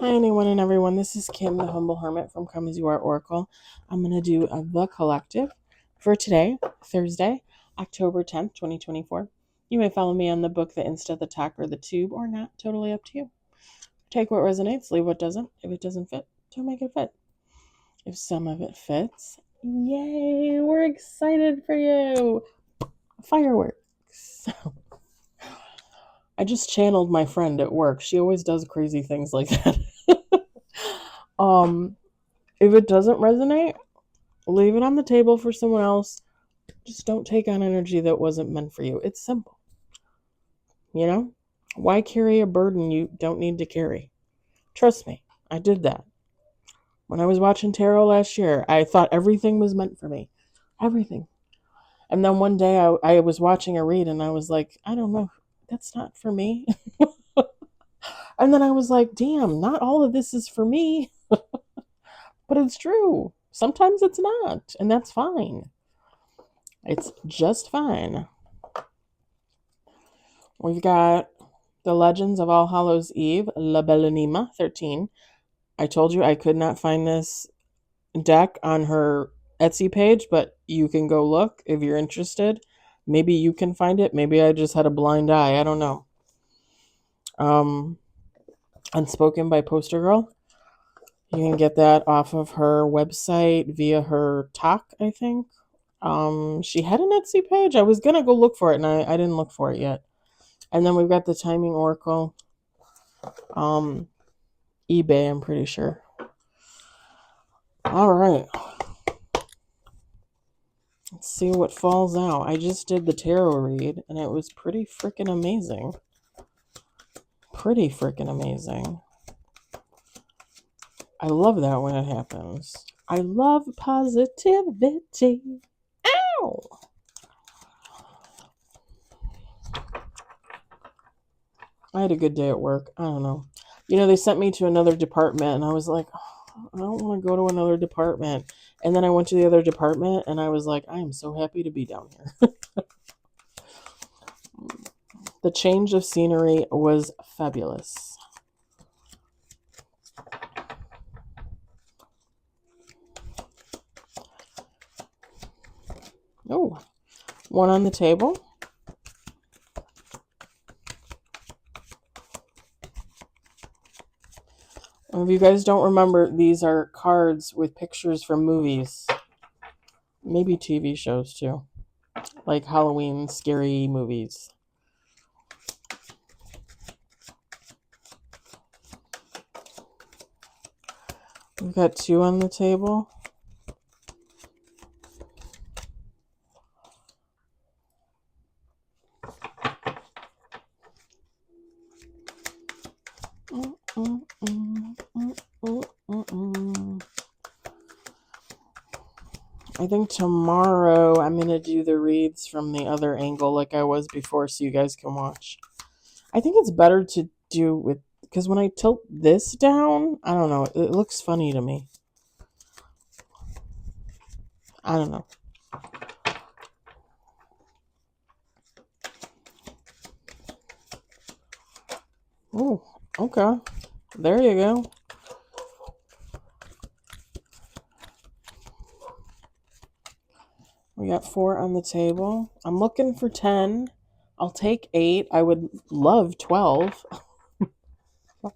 Hi, anyone and everyone. This is Kim, the Humble Hermit from Come As You Are Oracle. I'm going to do The Collective for today, Thursday, October 10th, 2024. You may follow me on the book, the Insta, the Talk, or the Tube, or not. Totally up to you. Take what resonates, leave what doesn't. If it doesn't fit, don't make it fit. If some of it fits, yay, we're excited for you. Fireworks. I just channeled my friend at work. She always does crazy things like that. If it doesn't resonate, leave it on the table for someone else. Just don't take on energy that wasn't meant for you. It's simple. You know? Why carry a burden you don't need to carry? Trust me, I did that. When I was watching tarot last year, I thought everything was meant for me. Everything. And then one day I was watching a read and I was like, I don't know, that's not for me. And then I was like, damn, not all of this is for me. But it's true. Sometimes it's not, and that's fine. It's just fine. We've got The Legends of All Hallows Eve, La Bellanima 13. I told you I could not find this deck on her Etsy page, but you can go look if you're interested. Maybe you can find it. Maybe I just had a blind eye. I don't know. Unspoken by Poster Girl. You can get that off of her website via her talk, I think. She had an Etsy page. I was going to go look for it, and I didn't look for it yet. And then we've got the Timing Oracle. eBay, I'm pretty sure. All right. Let's see what falls out. I just did the tarot read, and it was pretty freaking amazing. Pretty freaking amazing. I love that when it happens. I love positivity. Ow! I had a good day at work. I don't know. You know, they sent me to another department, and I was like, oh, I don't want to go to another department. And then I went to the other department, and I was like, I am so happy to be down here. The change of scenery was fabulous. Oh, one on the table. If you guys don't remember, these are cards with pictures from movies. Maybe TV shows too. Like Halloween scary movies. We've got two on the table. I think tomorrow I'm going to do the reads from the other angle like I was before so you guys can watch. I think it's better to do with, because when I tilt this down, I don't know, it looks funny to me. I don't know. Oh, okay. There you go. We got 4 on the table. I'm looking for 10. I'll take 8. I would love 12. But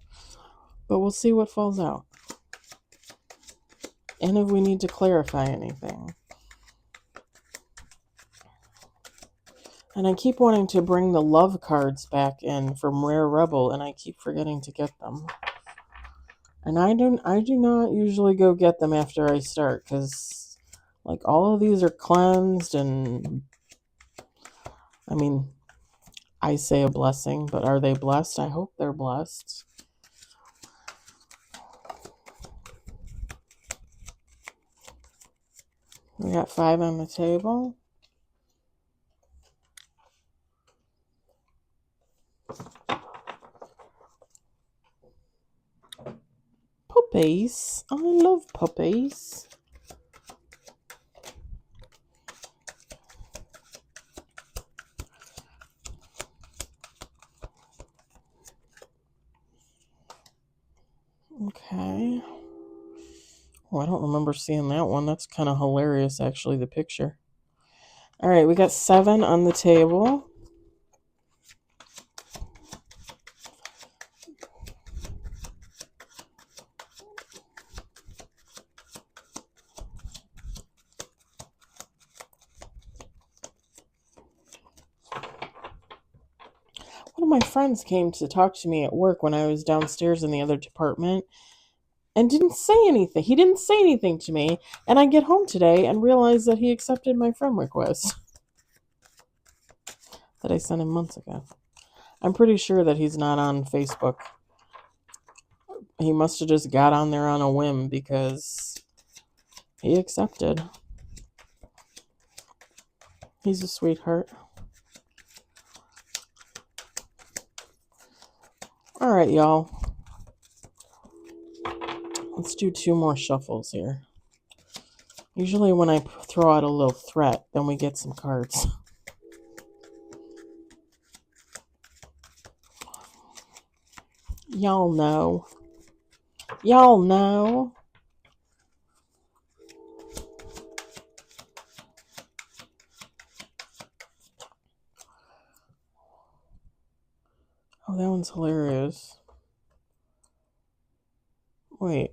we'll see what falls out. And if we need to clarify anything. And I keep wanting to bring the love cards back in from Rare Rebel, and I keep forgetting to get them. And I do not usually go get them after I start, because like all of these are cleansed, and I mean, I say a blessing, but are they blessed? I hope they're blessed. We got 5 on the table. Puppies. I love puppies. Okay. Oh, I don't remember seeing that one. That's kind of hilarious, actually, the picture. All right, we got 7 on the table. One of my friends came to talk to me at work when I was downstairs in the other department and didn't say anything. He didn't say anything to me, and I get home today and realize that he accepted my friend request that I sent him months ago. I'm pretty sure that he's not on Facebook. He must have just got on there on a whim because he accepted. He's a sweetheart. All right, y'all. Let's do 2 more shuffles here. Usually when I throw out a little threat, then we get some cards. Y'all know. Y'all know. Oh, that one's hilarious. Wait.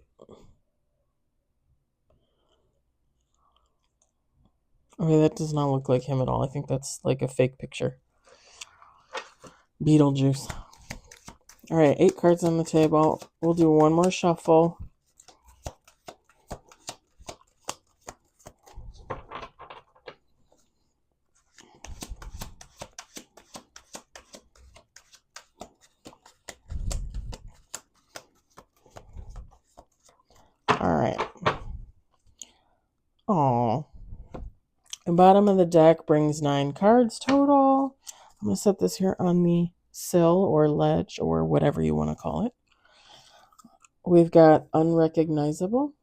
Okay, that does not look like him at all. I think that's like a fake picture. Beetlejuice. All right, 8 cards on the table. We'll do 1 more shuffle. All right. Aw. The bottom of the deck brings 9 cards total. I'm going to set this here on the sill or ledge or whatever you want to call it. We've got unrecognizable,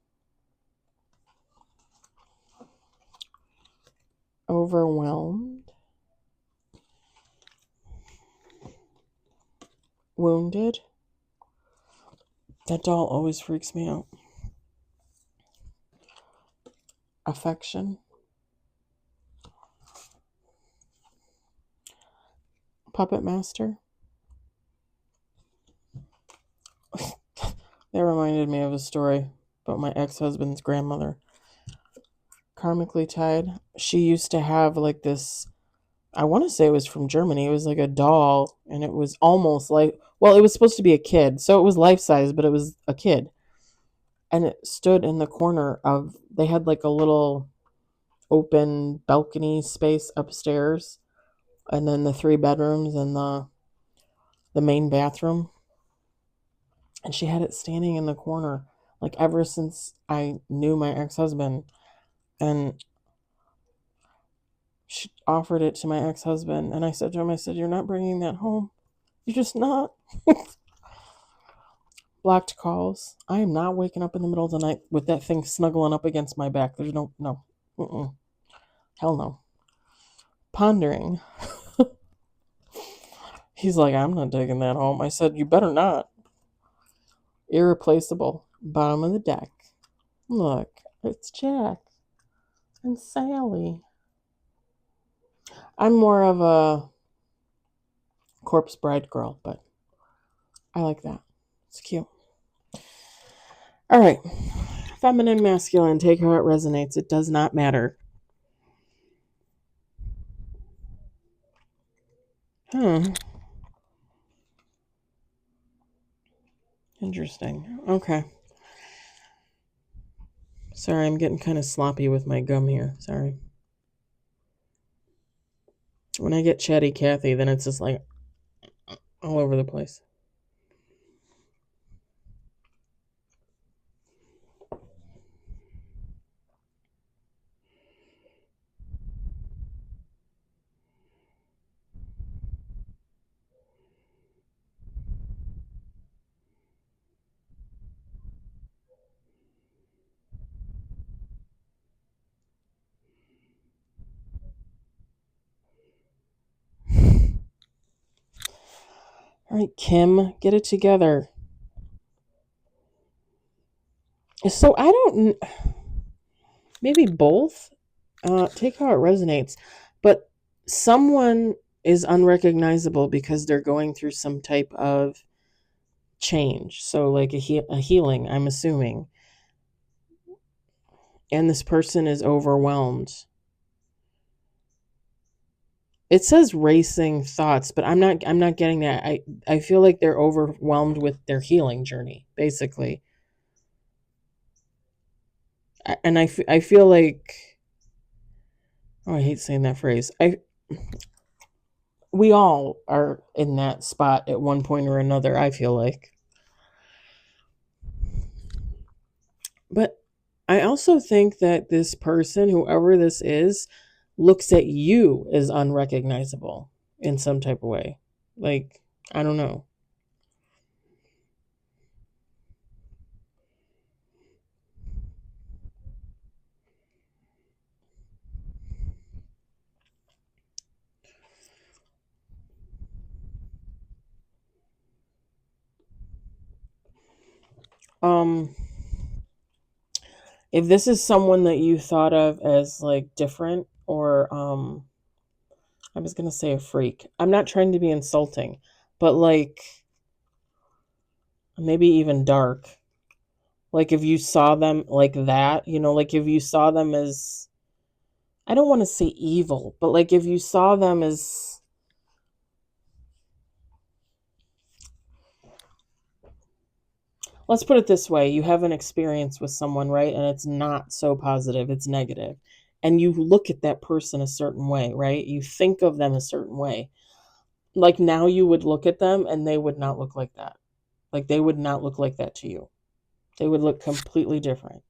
overwhelmed, wounded. That doll always freaks me out. Affection, puppet master. That reminded me of a story about my ex-husband's grandmother. Karmically tied. She used to have like this, I want to say it was from Germany. It was like a doll, and it was almost like, well, it was supposed to be a kid. So it was life-size, but it was a kid. And it stood in the corner of, they had like a little open balcony space upstairs, and then the 3 bedrooms and the main bathroom. And she had it standing in the corner like ever since I knew my ex-husband. And she offered it to my ex-husband, and I said to him, I said, "You're not bringing that home. You're just not." Blocked calls. I am not waking up in the middle of the night with that thing snuggling up against my back. There's no. Mm-mm. Hell no. Pondering. He's like, "I'm not taking that home." I said, "You better not." Irreplaceable. Bottom of the deck. Look, it's Jack and Sally. I'm more of a corpse bride girl, but I like that. It's cute. All right. Feminine, masculine, take how it resonates. It does not matter. Interesting. Okay. Sorry, I'm getting kind of sloppy with my gum here. Sorry. When I get chatty Cathy, then it's just like all over the place. All right, Kim, get it together. So I don't, maybe both. Take how it resonates. But someone is unrecognizable because they're going through some type of change. So, like a healing, I'm assuming. And this person is overwhelmed. It says racing thoughts, but I'm not getting that. I feel like they're overwhelmed with their healing journey, basically. And I feel like, oh, I hate saying that phrase. We all are in that spot at one point or another, I feel like. But I also think that this person, whoever this is, looks at you as unrecognizable in some type of way. Like, I don't know. Um if this is someone that you thought of as like different or I was going to say a freak. I'm not trying to be insulting, but like maybe even dark. Like if you saw them like that, like if you saw them as, I don't want to say evil, but like if you saw them as, let's put it this way, you have an experience with someone, right? And it's not so positive, it's negative. And you look at that person a certain way, right? You think of them a certain way. Like now you would look at them and they would not look like that. Like they would not look like that to you. They would look completely different.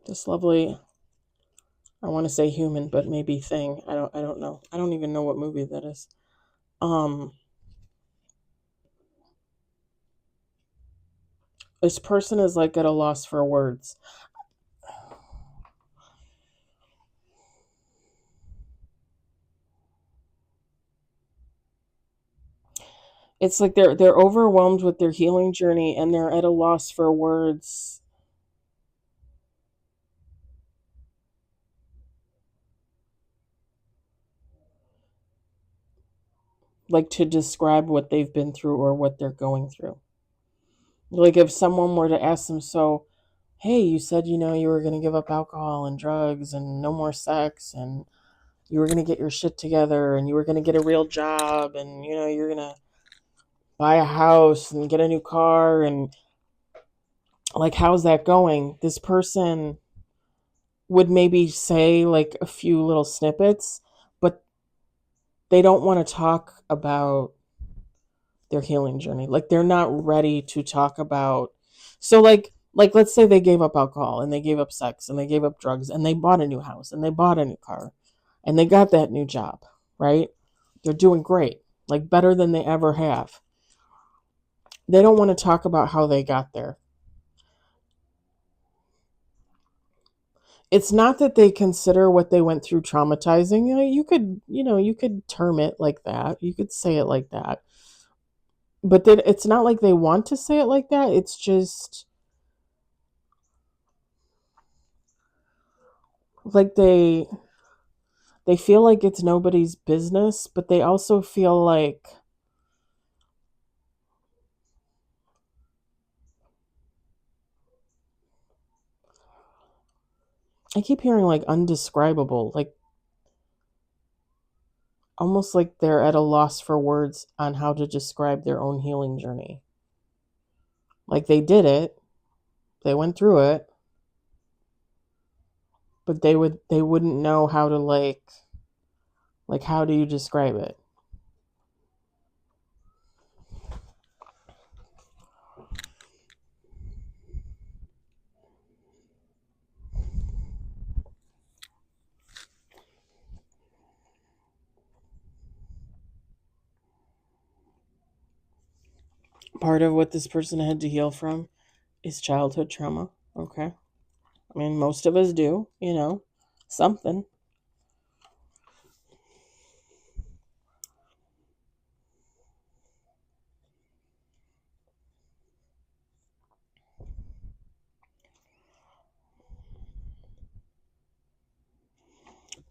This lovely, I want to say human, but maybe thing. I don't know. I don't even know what movie that is. Um this person is like at a loss for words. It's like they're overwhelmed with their healing journey and they're at a loss for words, like to describe what they've been through or what they're going through. Like if someone were to ask them, so, hey, you said you were going to give up alcohol and drugs and no more sex and you were going to get your shit together and you were going to get a real job and you're going to buy a house and get a new car and like how's that going? This person would maybe say like a few little snippets, but they don't want to talk about their healing journey. Like they're not ready to talk about, so like let's say they gave up alcohol and they gave up sex and they gave up drugs and they bought a new house and they bought a new car and they got that new job, right? They're doing great, like better than they ever have. They don't want to talk about how they got there. It's not that they consider what they went through traumatizing. You could term it like that. You could say it like that. But then it's not like they want to say it like that. It's just like they feel like it's nobody's business, but they also feel like, I keep hearing like undescribable, like almost like they're at a loss for words on how to describe their own healing journey. Like they did it, they went through it, but they wouldn't know how to like how do you describe it? Part of what this person had to heal from is childhood trauma. Okay. I mean, most of us do, something.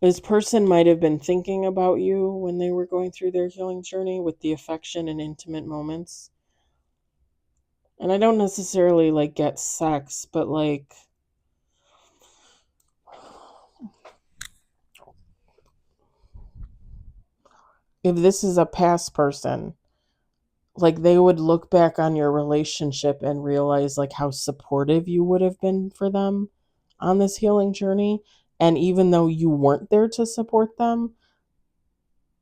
This person might have been thinking about you when they were going through their healing journey with the affection and intimate moments. And I don't necessarily like get sex, but like if this is a past person, like they would look back on your relationship and realize like how supportive you would have been for them on this healing journey. And even though you weren't there to support them,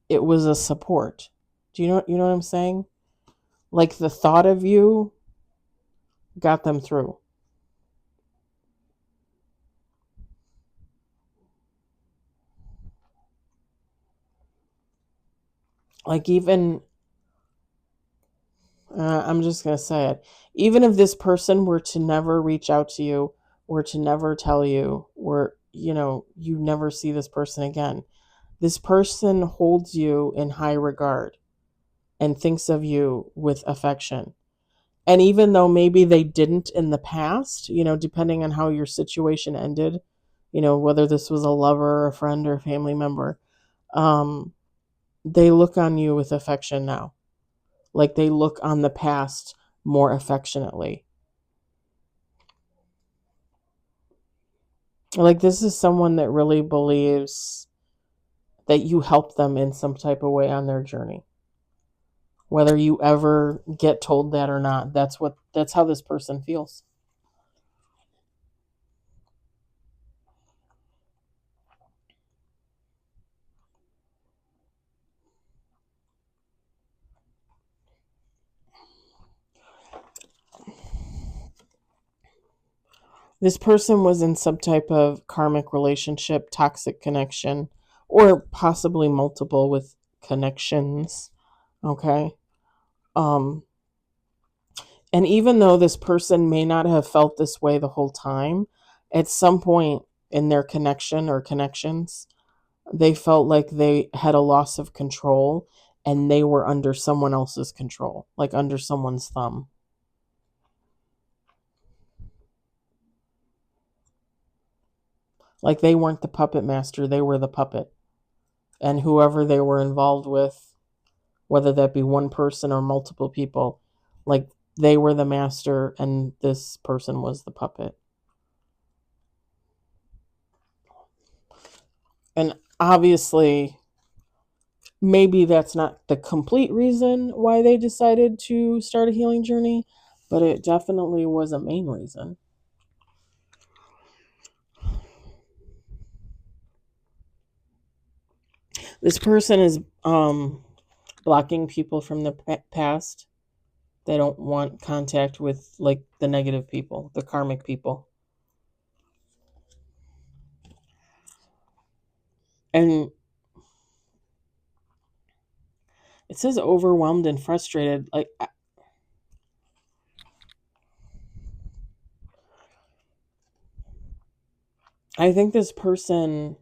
it was a support. Do you know what I'm saying? Like the thought of you got them through. Like even I'm just going to say it. Even if this person were to never reach out to you, or to never tell you, or you never see this person again, this person holds you in high regard and thinks of you with affection. And even though maybe they didn't in the past, depending on how your situation ended, whether this was a lover, a friend, or a family member, um, they look on you with affection now. Like they look on the past more affectionately. Like this is someone that really believes that you helped them in some type of way on their journey. Whether you ever get told that or not, that's how this person feels. This person was in some type of karmic relationship, toxic connection, or possibly multiple with connections. Okay. Um, and even though this person may not have felt this way the whole time, at some point in their connection or connections, they felt like they had a loss of control and they were under someone else's control, like under someone's thumb. Like they weren't the puppet master, they were the puppet. And whoever they were involved with, whether that be one person or multiple people, like they were the master and this person was the puppet. And obviously, maybe that's not the complete reason why they decided to start a healing journey, but it definitely was a main reason. This person is blocking people from the past. They don't want contact with like the negative people, the karmic people. And it says overwhelmed and frustrated. Like I think this person,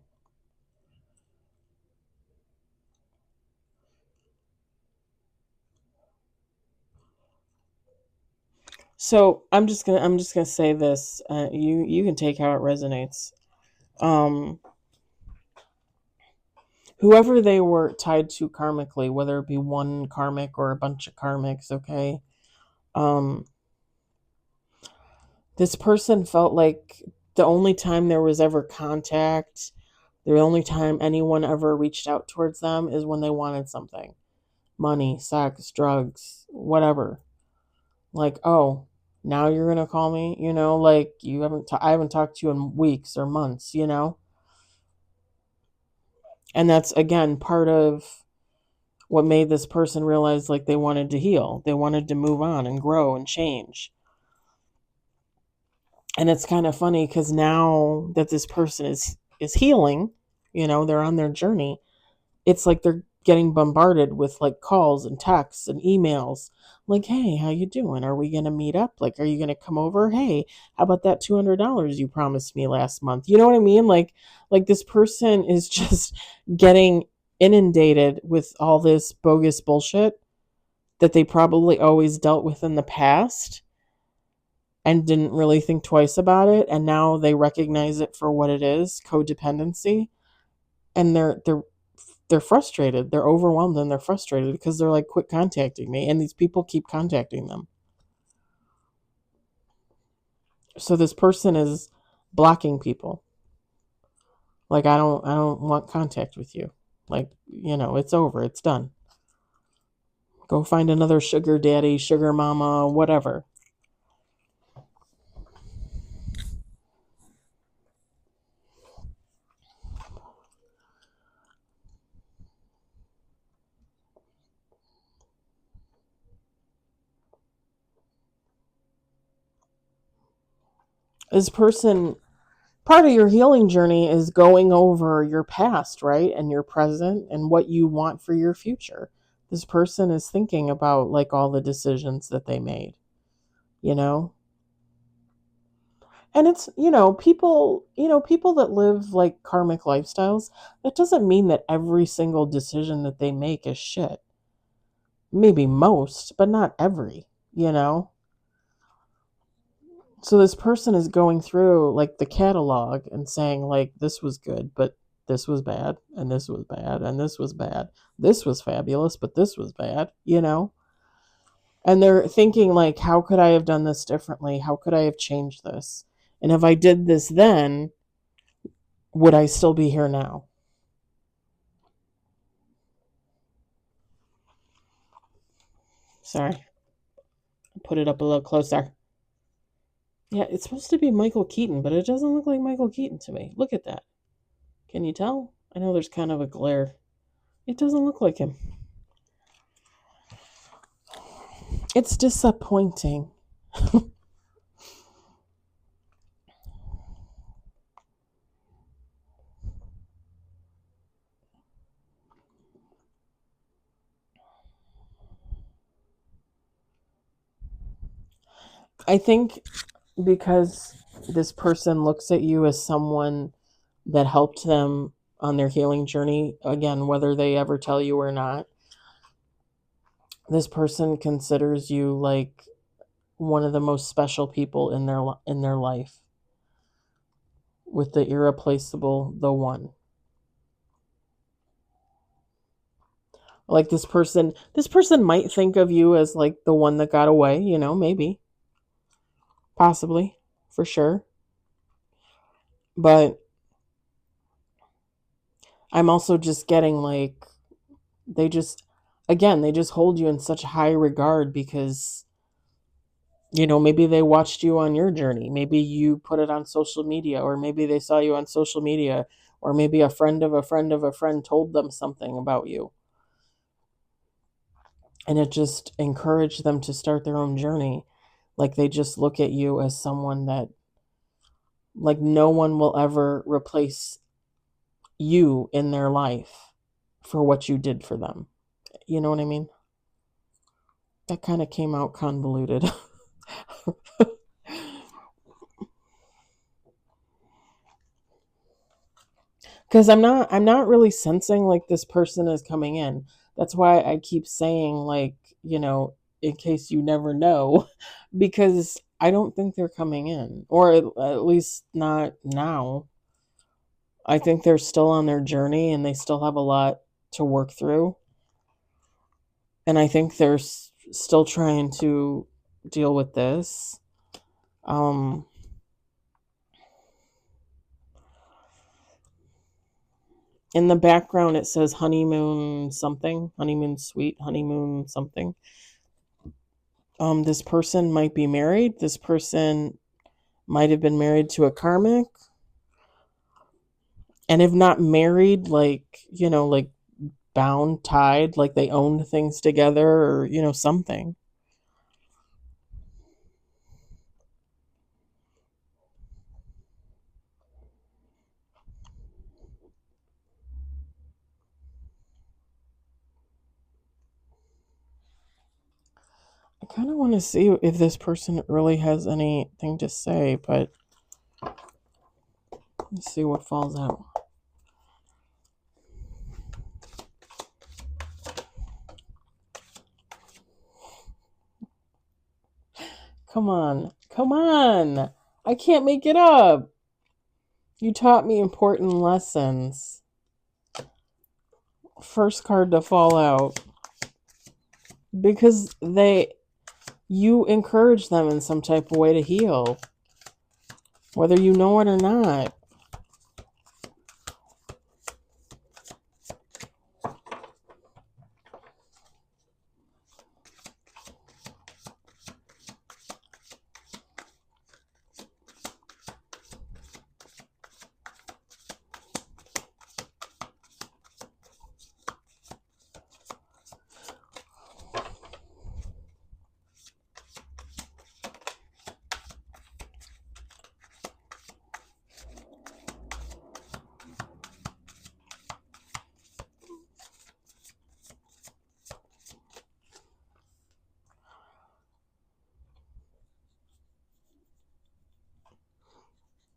so I'm just gonna say this. You can take how it resonates. Um, Whoever they were tied to karmically, whether it be one karmic or a bunch of karmics, okay. Um, this person felt like the only time there was ever contact, the only time anyone ever reached out towards them is when they wanted something: money, sex, drugs, whatever. Like, oh, now you're gonna call me, like I haven't talked to you in weeks or months, and that's again part of what made this person realize like they wanted to heal, they wanted to move on and grow and change. And it's kind of funny because now that this person is healing, they're on their journey, it's like they're getting bombarded with like calls and texts and emails, like, hey, how you doing, are we gonna meet up, like, are you gonna come over, hey, how about that $200 you promised me last month, you know what I mean, like this person is just getting inundated with all this bogus bullshit that they probably always dealt with in the past and didn't really think twice about it, and now they recognize it for what it is: codependency. and they're frustrated, they're overwhelmed, and they're frustrated because they're like, quit contacting me, and these people keep contacting them. So this person is blocking people. Like, I don't want contact with you. Like, it's over, it's done. Go find another sugar daddy, sugar mama, whatever. This person, part of your healing journey is going over your past, right? And your present and what you want for your future. This person is thinking about like all the decisions that they made, you know? And it's, people that live like karmic lifestyles, that doesn't mean that every single decision that they make is shit. Maybe most, but not every, you know? So this person is going through like the catalog and saying like, this was good, but this was bad, and this was bad, and this was bad. This was fabulous, but this was bad, you know? And they're thinking like, how could I have done this differently? How could I have changed this? And if I did this then, would I still be here now? Sorry. Put it up a little closer. Yeah, it's supposed to be Michael Keaton, but it doesn't look like Michael Keaton to me. Look at that. Can you tell? I know there's kind of a glare. It doesn't look like him. It's disappointing. I think because this person looks at you as someone that helped them on their healing journey, again, whether they ever tell you or not, this person considers you like one of the most special people in their life, with the irreplaceable, the one. Like this person might think of you as like the one that got away, maybe, possibly, for sure. But I'm also just getting like, they just, again, they just hold you in such high regard because, maybe they watched you on your journey. Maybe you put it on social media, or maybe they saw you on social media, or maybe a friend of a friend of a friend told them something about you. And it just encouraged them to start their own journey. Like, they just look at you as someone that, like, no one will ever replace you in their life for what you did for them. You know what I mean? That kind of came out convoluted. Because I'm not really sensing like this person is coming in. That's why I keep saying, like, in case you never know, because I don't think they're coming in, or at least not now. I think they're still on their journey and they still have a lot to work through, and I think they're still trying to deal with this. Um, in the background, it says honeymoon something, honeymoon suite, honeymoon something. This person might be married. This person might have been married to a karmic, and if not married, like, like bound, tied, like they owned things together, or something. I kind of want to see if this person really has anything to say, but let's see what falls out. Come on. Come on. I can't make it up. You taught me important lessons. first card to fall out because you encourage them in some type of way to heal, whether you know it or not.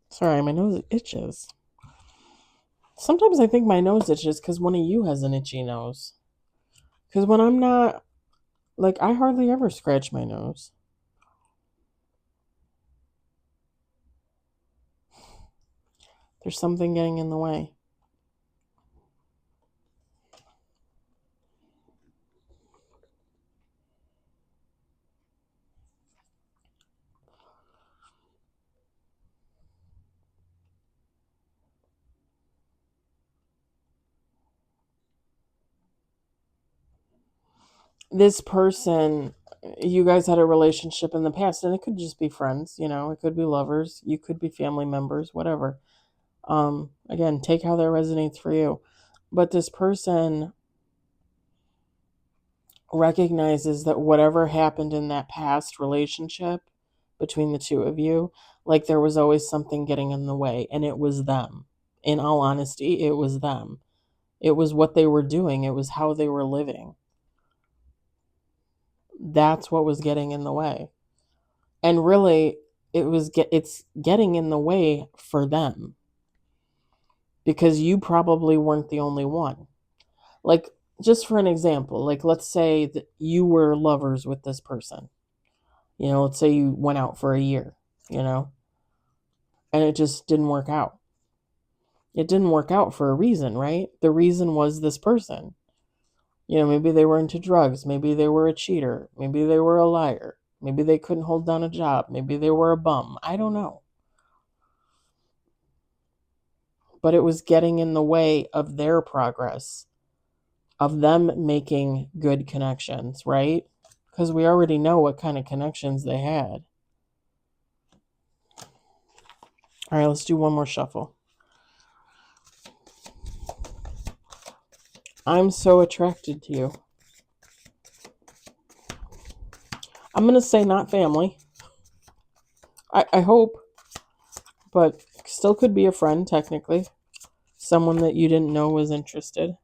Sorry, my nose itches. Sometimes I think my nose itches because one of you has an itchy nose. Because when I'm not, like, I hardly ever scratch my nose. There's something getting in the way. This person, you guys had a relationship in the past, and it could just be friends, it could be lovers, you could be family members, whatever. Again, take how that resonates for you. But this person recognizes that whatever happened in that past relationship between the two of you, like there was always something getting in the way, and it was them. In all honesty, it was them. It was what they were doing, it was how they were living. That's what was getting in the way. And really, it's getting in the way for them because you probably weren't the only one. Like, just for an example, like let's say that you were lovers with this person. Let's say you went out for a year, and it just didn't work out. It didn't work out for a reason, right? The reason was this person. Maybe they were into drugs. Maybe they were a cheater. Maybe they were a liar. Maybe they couldn't hold down a job. Maybe they were a bum. I don't know. But it was getting in the way of their progress, of them making good connections, right? Because we already know what kind of connections they had. All right, let's do one more shuffle. I'm so attracted to you. I'm going to say not family. I hope, but still could be a friend, technically. Someone that you didn't know was interested.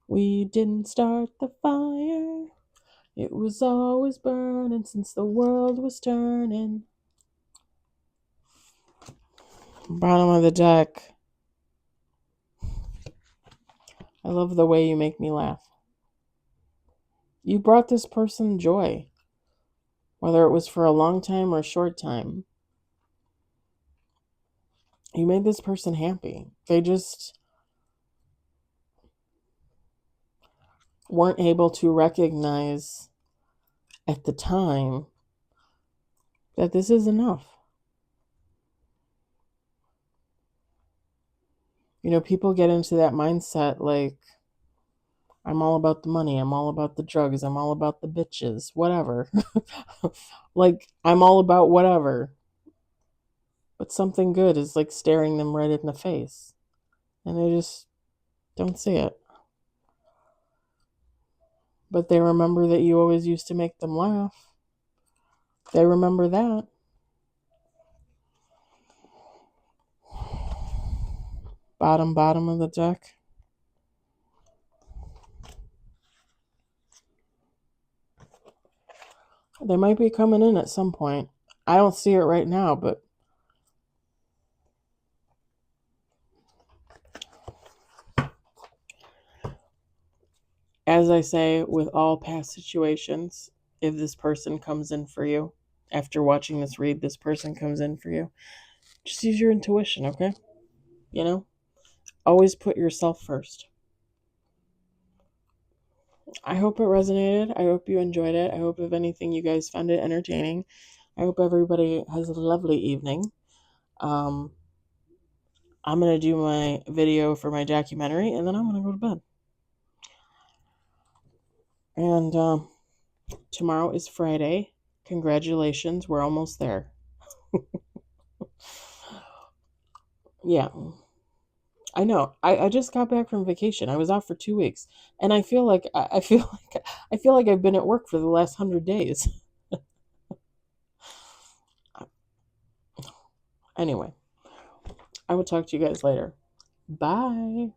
We didn't start the fire. It was always burning since the world was turning. Bottom of the deck. I love the way you make me laugh. You brought this person joy, whether it was for a long time or a short time. You made this person happy. They just weren't able to recognize at the time that this is enough. People get into that mindset like, I'm all about the money, I'm all about the drugs, I'm all about the bitches, whatever. Like, I'm all about whatever. But something good is like staring them right in the face. And they just don't see it. But they remember that you always used to make them laugh. They remember that. Bottom of the deck. They might be coming in at some point. I don't see it right now, but as I say with all past situations, if this person comes in for you, after watching this read, this person comes in for you, just use your intuition, okay? Always put yourself first. I hope it resonated. I hope you enjoyed it. I hope, if anything, you guys found it entertaining. I hope everybody has a lovely evening. Um, I'm going to do my video for my documentary, and then I'm going to go to bed. And tomorrow is Friday. Congratulations, we're almost there. Yeah, I know. I just got back from vacation. I was off for 2 weeks, and I feel like I feel like I've been at work for the last 100 days. Anyway, I will talk to you guys later. Bye.